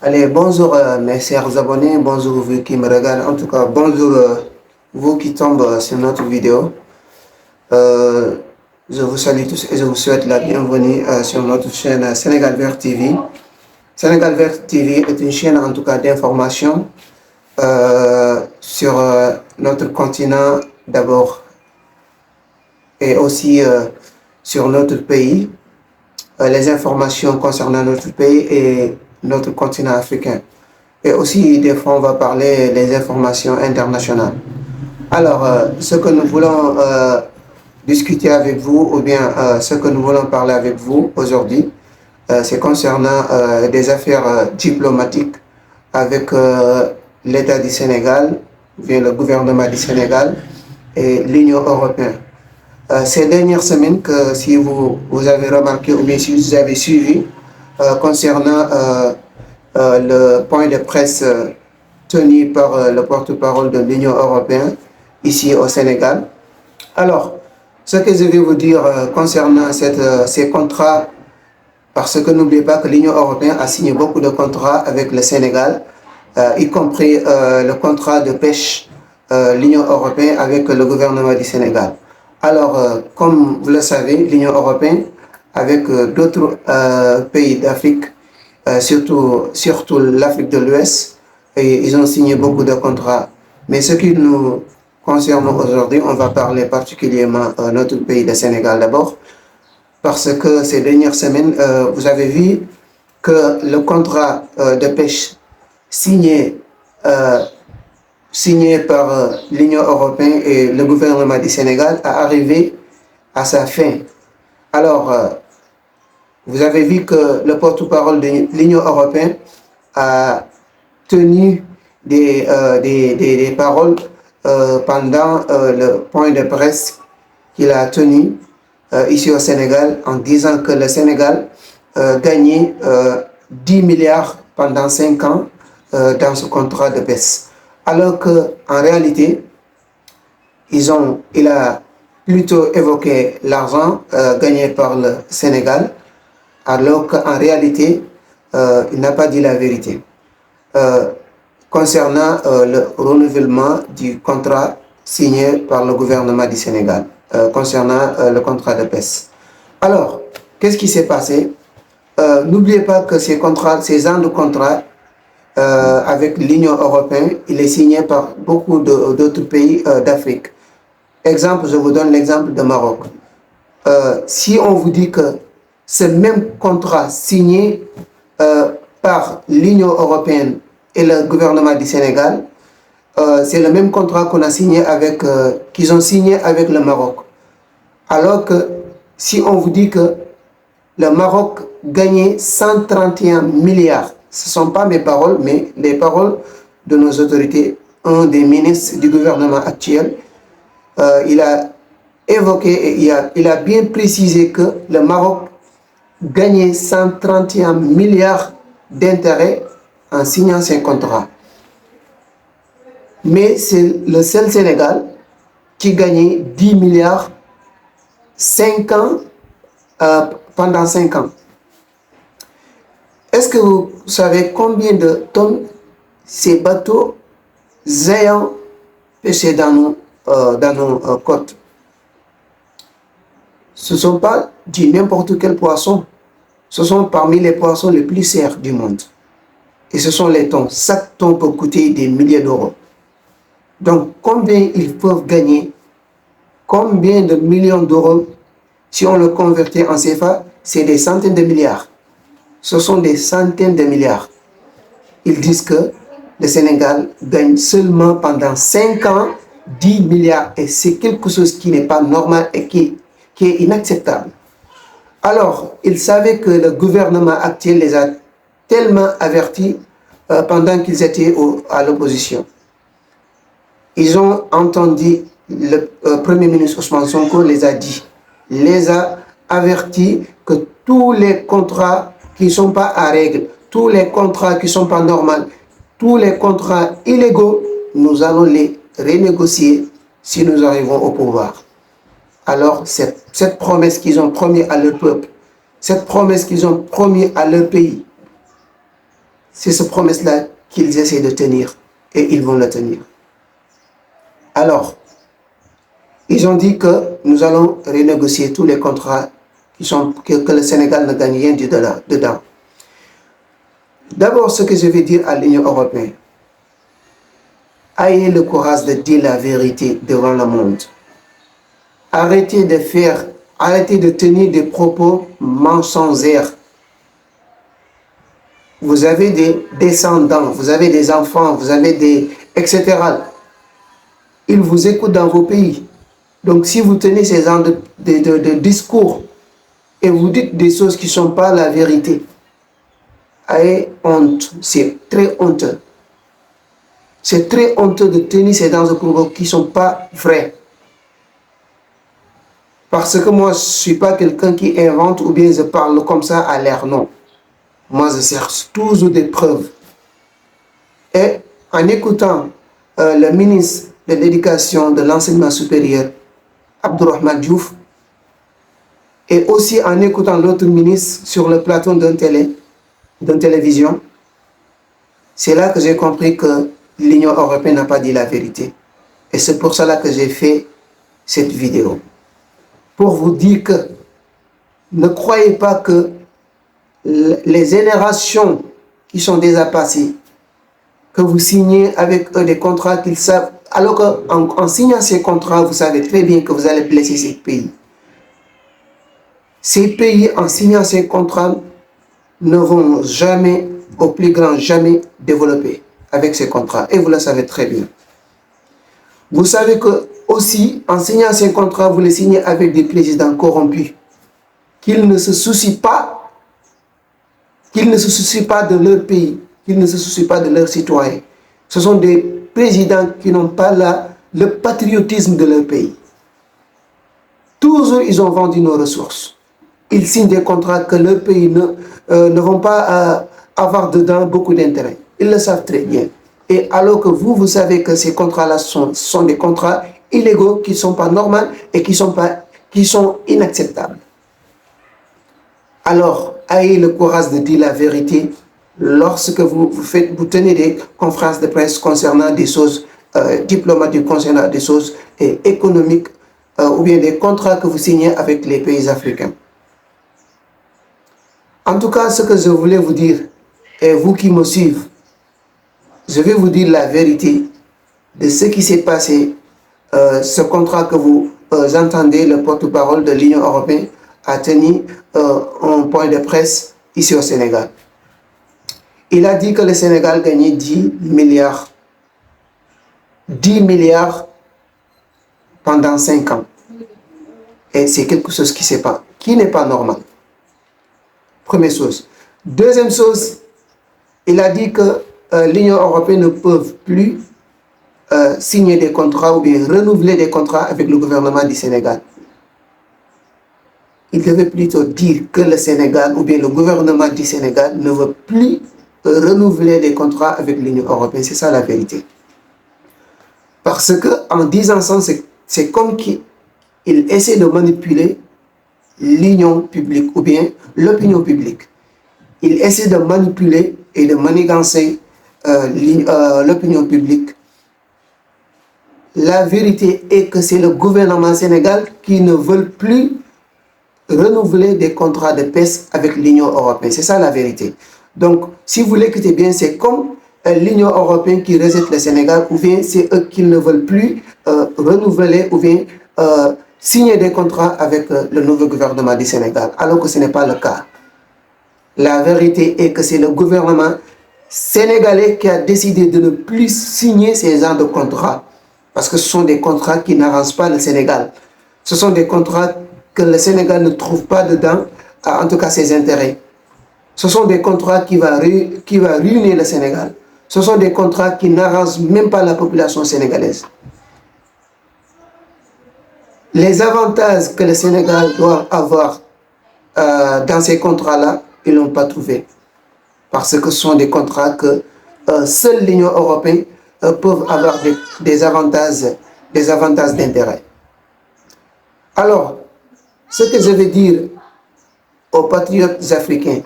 Allez, bonjour mes chers abonnés, bonjour vous qui me regardent, en tout cas bonjour vous qui tombent sur notre vidéo. Euh, je vous salue tous et je vous souhaite la bienvenue sur notre chaîne Sénégal Vert TV. Sénégal Vert TV est une chaîne en tout cas d'information sur notre continent d'abord et aussi sur notre pays, les informations concernant notre pays et notre continent africain. Et aussi, des fois, on va parler des informations internationales. Alors, ce que nous voulons discuter avec vous, ou bien ce que nous voulons parler avec vous aujourd'hui, c'est concernant des affaires diplomatiques avec l'État du Sénégal, ou bien le gouvernement du Sénégal et l'Union européenne. Ces dernières semaines, que si vous avez remarqué ou bien si vous avez suivi, concernant le point de presse tenu par le porte-parole de l'Union européenne ici au Sénégal. Alors, ce que je vais vous dire concernant ces contrats, parce que n'oubliez pas que l'Union européenne a signé beaucoup de contrats avec le Sénégal, y compris le contrat de pêche l'Union européenne avec le gouvernement du Sénégal. Alors, comme vous le savez, l'Union européenne, avec d'autres pays d'Afrique, surtout l'Afrique de l'Ouest, et ils ont signé beaucoup de contrats. Mais ce qui nous concerne aujourd'hui, on va parler particulièrement de notre pays, le Sénégal d'abord, parce que ces dernières semaines, vous avez vu que le contrat de pêche signé, signé par l'Union européenne et le gouvernement du Sénégal a arrivé à sa fin. Alors, vous avez vu que le porte-parole de l'Union européenne a tenu des paroles pendant le point de presse qu'il a tenu ici au Sénégal en disant que le Sénégal gagnait 10 milliards pendant 5 ans dans ce contrat de pêche. Alors qu'en réalité, il a plutôt évoqué l'argent gagné par le Sénégal, alors qu'en réalité, il n'a pas dit la vérité. Concernant le renouvellement du contrat signé par le gouvernement du Sénégal, concernant le contrat de pêche. Alors, qu'est-ce qui s'est passé? N'oubliez pas que ces ans de contrat avec l'Union européenne, il est signé par beaucoup d'autres pays d'Afrique. Exemple, je vous donne l'exemple de Maroc. Si on vous dit que ce même contrat signé par l'Union européenne et le gouvernement du Sénégal, c'est le même contrat qu'on a signé qu'ils ont signé avec le Maroc. Alors que si on vous dit que le Maroc gagnait 131 milliards, ce ne sont pas mes paroles, mais les paroles de nos autorités, un des ministres du gouvernement actuel, il a évoqué et il a bien précisé que le Maroc gagnait 131 milliards d'intérêts en signant ces contrats. Mais c'est le seul Sénégal qui gagnait 10 milliards 5 ans, pendant 5 ans. Est-ce que vous savez combien de tonnes ces bateaux ayant pêché dans nos côtes? Ce ne sont pas du n'importe quel poisson. Ce sont parmi les poissons les plus chers du monde. Et ce sont les thons. Chaque thon peut coûter des milliers d'euros. Donc, combien ils peuvent gagner? Combien de millions d'euros? Si on le convertit en CFA, c'est des centaines de milliards. Ce sont des centaines de milliards. Ils disent que le Sénégal gagne seulement pendant 5 ans 10 milliards. Et c'est quelque chose qui n'est pas normal et qui est inacceptable. Alors, ils savaient que le gouvernement actuel les a tellement avertis pendant qu'ils étaient à l'opposition. Ils ont entendu, le Premier ministre Ousmane Sonko les a dit, les a avertis que tous les contrats qui ne sont pas à règle, tous les contrats qui ne sont pas normaux, tous les contrats illégaux, nous allons les renégocier si nous arrivons au pouvoir. Alors, cette promesse qu'ils ont promis à leur peuple, cette promesse qu'ils ont promis à leur pays, c'est ce promesse-là qu'ils essaient de tenir et ils vont le tenir. Alors, ils ont dit que nous allons renégocier tous les contrats que le Sénégal ne gagne rien dedans. D'abord, ce que je vais dire à l'Union européenne, ayez le courage de dire la vérité devant le monde. Arrêtez de tenir des propos mensongers. Vous avez des descendants, vous avez des enfants, vous avez des... etc. Ils vous écoutent dans vos pays. Donc si vous tenez ces genres de discours et vous dites des choses qui ne sont pas la vérité, ayez honte, c'est très honteux. C'est très honteux de tenir ces genres de propos qui ne sont pas vrais. Parce que moi, je ne suis pas quelqu'un qui invente ou bien je parle comme ça à l'air, non. Moi, je cherche toujours des preuves. Et en écoutant le ministre de l'Éducation, de l'Enseignement supérieur, Abdourahmane Diouf, et aussi en écoutant l'autre ministre sur le plateau d'une télévision, c'est là que j'ai compris que l'Union européenne n'a pas dit la vérité. Et c'est pour cela que j'ai fait cette vidéo. Pour vous dire que ne croyez pas que les générations qui sont déjà passées, que vous signez avec eux des contrats qu'ils savent, alors qu'en signant ces contrats, vous savez très bien que vous allez blesser ces pays. Ces pays, en signant ces contrats, ne vont jamais, au plus grand jamais, développer avec ces contrats. Et vous le savez très bien. Vous savez que aussi, en signant ces contrats, vous les signez avec des présidents corrompus, qu'ils ne se soucient pas, de leur pays, qu'ils ne se soucient pas de leurs citoyens. Ce sont des présidents qui n'ont pas le patriotisme de leur pays. Toujours, ils ont vendu nos ressources. Ils signent des contrats que leur pays ne vont pas avoir dedans beaucoup d'intérêt. Ils le savent très bien. Et alors que vous savez que ces contrats-là sont des contrats illégaux, qui ne sont pas normaux et qui sont inacceptables. Alors, ayez le courage de dire la vérité lorsque vous tenez des conférences de presse concernant des choses diplomatiques, concernant des choses économiques, ou bien des contrats que vous signez avec les pays africains. En tout cas, ce que je voulais vous dire, et vous qui me suivez, je vais vous dire la vérité de ce qui s'est passé, ce contrat que vous entendez, le porte-parole de l'Union européenne a tenu un point de presse ici au Sénégal. Il a dit que le Sénégal gagnait 10 milliards. 10 milliards pendant 5 ans. Et c'est quelque chose qui n'est pas normal. Première chose. Deuxième chose, il a dit que l'Union européenne ne peut plus signer des contrats ou bien renouveler des contrats avec le gouvernement du Sénégal. Il devait plutôt dire que le Sénégal ou bien le gouvernement du Sénégal ne veut plus renouveler des contrats avec l'Union européenne. C'est ça la vérité. Parce qu'en disant ça, c'est comme qu'il essaie de manipuler l'union publique ou bien l'opinion publique. Il essaie de manipuler et de manigancer l'opinion publique. La vérité est que c'est le gouvernement sénégal qui ne veut plus renouveler des contrats de paix avec l'Union européenne. C'est ça la vérité. Donc, si vous l'écoutez bien, c'est comme l'Union européenne qui rejette le Sénégal, ou bien c'est eux qui ne veulent plus renouveler ou bien signer des contrats avec le nouveau gouvernement du Sénégal, alors que ce n'est pas le cas. La vérité est que c'est le gouvernement sénégalais qui a décidé de ne plus signer ces genres de contrats, parce que ce sont des contrats qui n'arrangent pas le Sénégal. Ce sont des contrats que le Sénégal ne trouve pas dedans, en tout cas ses intérêts. Ce sont des contrats qui vont ruiner le Sénégal. Ce sont des contrats qui n'arrangent même pas la population sénégalaise. Les avantages que le Sénégal doit avoir dans ces contrats-là, ils ne l'ont pas trouvé. Parce que ce sont des contrats que seule l'Union européenne peut avoir des avantages d'intérêt. Alors, ce que je veux dire aux patriotes africains,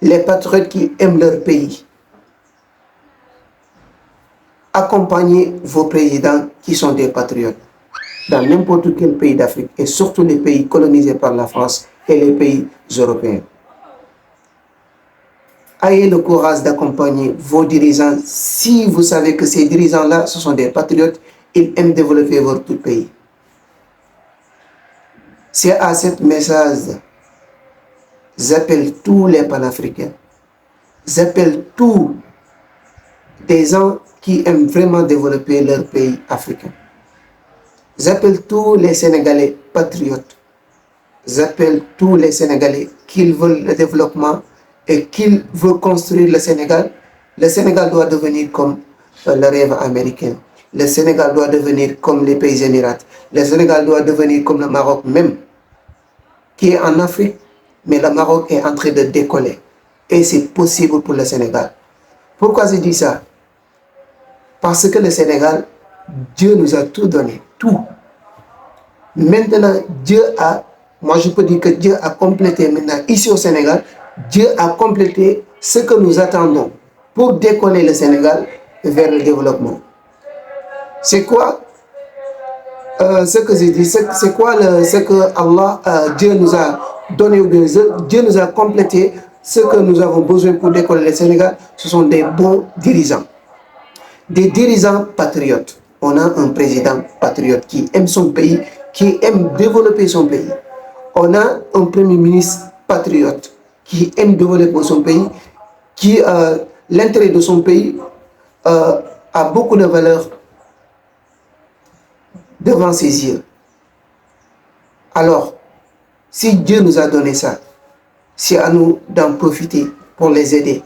les patriotes qui aiment leur pays. Accompagnez vos présidents qui sont des patriotes dans n'importe quel pays d'Afrique et surtout les pays colonisés par la France et les pays européens. Ayez le courage d'accompagner vos dirigeants si vous savez que ces dirigeants-là, ce sont des patriotes, ils aiment développer votre pays. C'est à ce message, j'appelle tous les panafricains, j'appelle tous des gens qui aiment vraiment développer leur pays africain. J'appelle tous les Sénégalais patriotes. J'appelle tous les Sénégalais qui veulent le développement et qui veulent construire le Sénégal. Le Sénégal doit devenir comme le rêve américain. Le Sénégal doit devenir comme les pays Émirats. Le Sénégal doit devenir comme le Maroc même, qui est en Afrique, mais le Maroc est en train de décoller. Et c'est possible pour le Sénégal. Pourquoi je dis ça? Parce que le Sénégal, Dieu nous a tout donné, tout. Maintenant, moi je peux dire que Dieu a complété maintenant, ici au Sénégal, Dieu a complété ce que nous attendons pour décoller le Sénégal vers le développement. C'est quoi ce que j'ai dit? C'est quoi ce que Allah, Dieu nous a donné, ou bien Dieu nous a complété ce que nous avons besoin pour décoller le Sénégal? Ce sont des bons dirigeants. Des dirigeants patriotes. On a un président patriote qui aime son pays, qui aime développer son pays. On a un premier ministre patriote qui aime développer son pays, qui l'intérêt de son pays a beaucoup de valeur devant ses yeux. Alors, si Dieu nous a donné ça, c'est à nous d'en profiter pour les aider.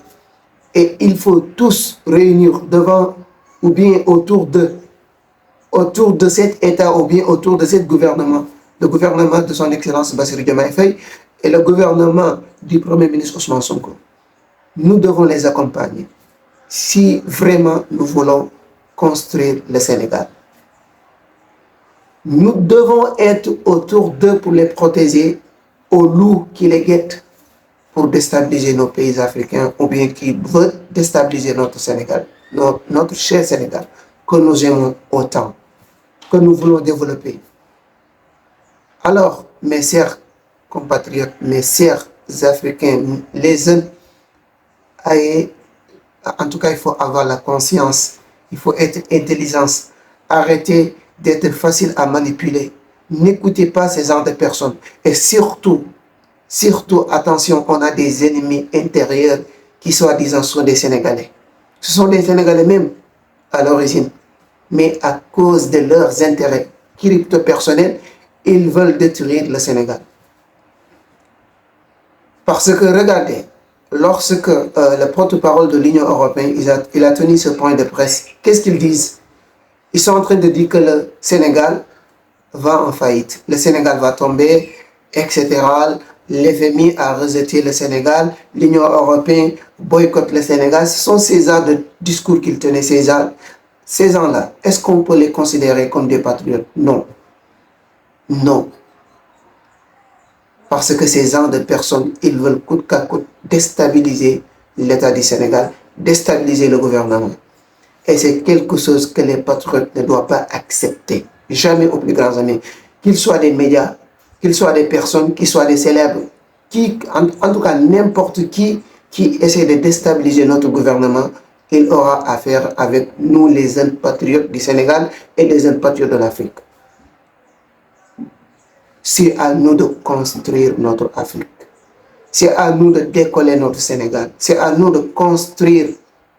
Et il faut tous réunir devant ou bien autour de cet État ou bien autour de ce gouvernement, le gouvernement de son Excellence Bassirou Diomaye Faye et le gouvernement du Premier ministre Ousmane Sonko. Nous devons les accompagner si vraiment nous voulons construire le Sénégal. Nous devons être autour d'eux pour les protéger aux loups qui les guettent pour déstabiliser nos pays africains ou bien qui veulent déstabiliser notre Sénégal, notre cher Sénégal, que nous aimons autant, que nous voulons développer. Alors, mes chers compatriotes, mes chers Africains, les jeunes, en tout cas, il faut avoir la conscience, il faut être intelligent, arrêter d'être facile à manipuler. N'écoutez pas ces genres de personnes. Et surtout, attention, on a des ennemis intérieurs qui soi-disant sont des Sénégalais. Ce sont des Sénégalais même à l'origine. Mais à cause de leurs intérêts crypto-personnels, ils veulent détruire le Sénégal. Parce que, regardez, lorsque le porte-parole de l'Union européenne, il a tenu ce point de presse, qu'est-ce qu'ils disent? Ils sont en train de dire que le Sénégal va en faillite. Le Sénégal va tomber, etc. L'FMI a rejeté le Sénégal. L'Union européenne boycotte le Sénégal. Ce sont ces genres de discours qu'ils tenaient, ces gens-là. Est-ce qu'on peut les considérer comme des patriotes? Non. Non. Parce que ces genres de personnes, ils veulent coûte que coûte déstabiliser l'État du Sénégal, déstabiliser le gouvernement. Et c'est quelque chose que les patriotes ne doivent pas accepter. Jamais au plus grand jamais. Qu'ils soient des médias, qu'ils soient des personnes, qu'ils soient des célèbres, en tout cas n'importe qui essaie de déstabiliser notre gouvernement, il aura affaire avec nous les jeunes patriotes du Sénégal et les jeunes patriotes de l'Afrique. C'est à nous de construire notre Afrique. C'est à nous de décoller notre Sénégal. C'est à nous de construire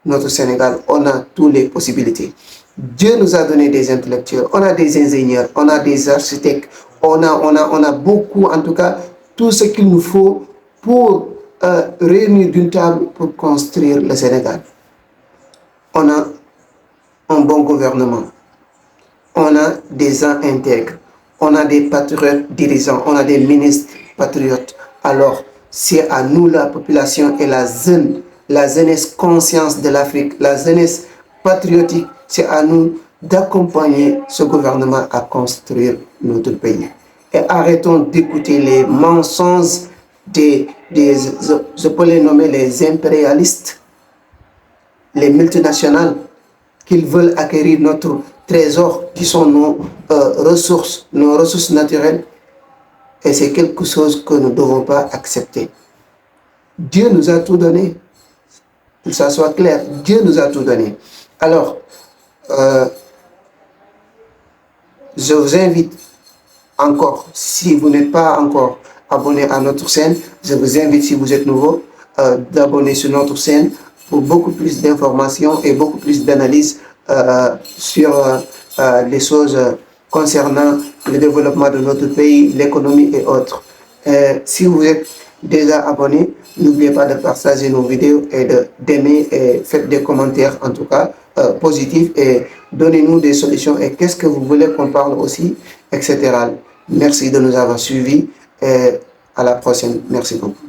notre Sénégal. On a toutes les possibilités. Dieu nous a donné des intellectuels, on a des ingénieurs, on a des architectes, on a beaucoup, en tout cas, tout ce qu'il nous faut pour réunir d'une table pour construire le Sénégal. On a un bon gouvernement, on a des gens intègres, on a des patriotes dirigeants, on a des ministres patriotes. Alors, c'est à nous, la population et la jeunesse conscience de l'Afrique, la jeunesse patriotique, c'est à nous d'accompagner ce gouvernement à construire notre pays. Et arrêtons d'écouter les mensonges des je peux les nommer les impérialistes, les multinationales, qu'ils veulent acquérir notre trésor, qui sont nos ressources naturelles. Et c'est quelque chose que nous ne devons pas accepter. Dieu nous a tout donné. Que ça soit clair, Dieu nous a tout donné. Alors, je vous invite encore, si vous n'êtes pas encore abonné à notre chaîne, je vous invite, si vous êtes nouveau, d'abonner sur notre chaîne pour beaucoup plus d'informations et beaucoup plus d'analyses sur les choses concernant le développement de notre pays, l'économie et autres. Si vous êtes déjà abonné, n'oubliez pas de partager nos vidéos et d'aimer et faites des commentaires en tout cas positifs et donnez-nous des solutions et qu'est-ce que vous voulez qu'on parle aussi, etc. Merci de nous avoir suivis et à la prochaine. Merci beaucoup.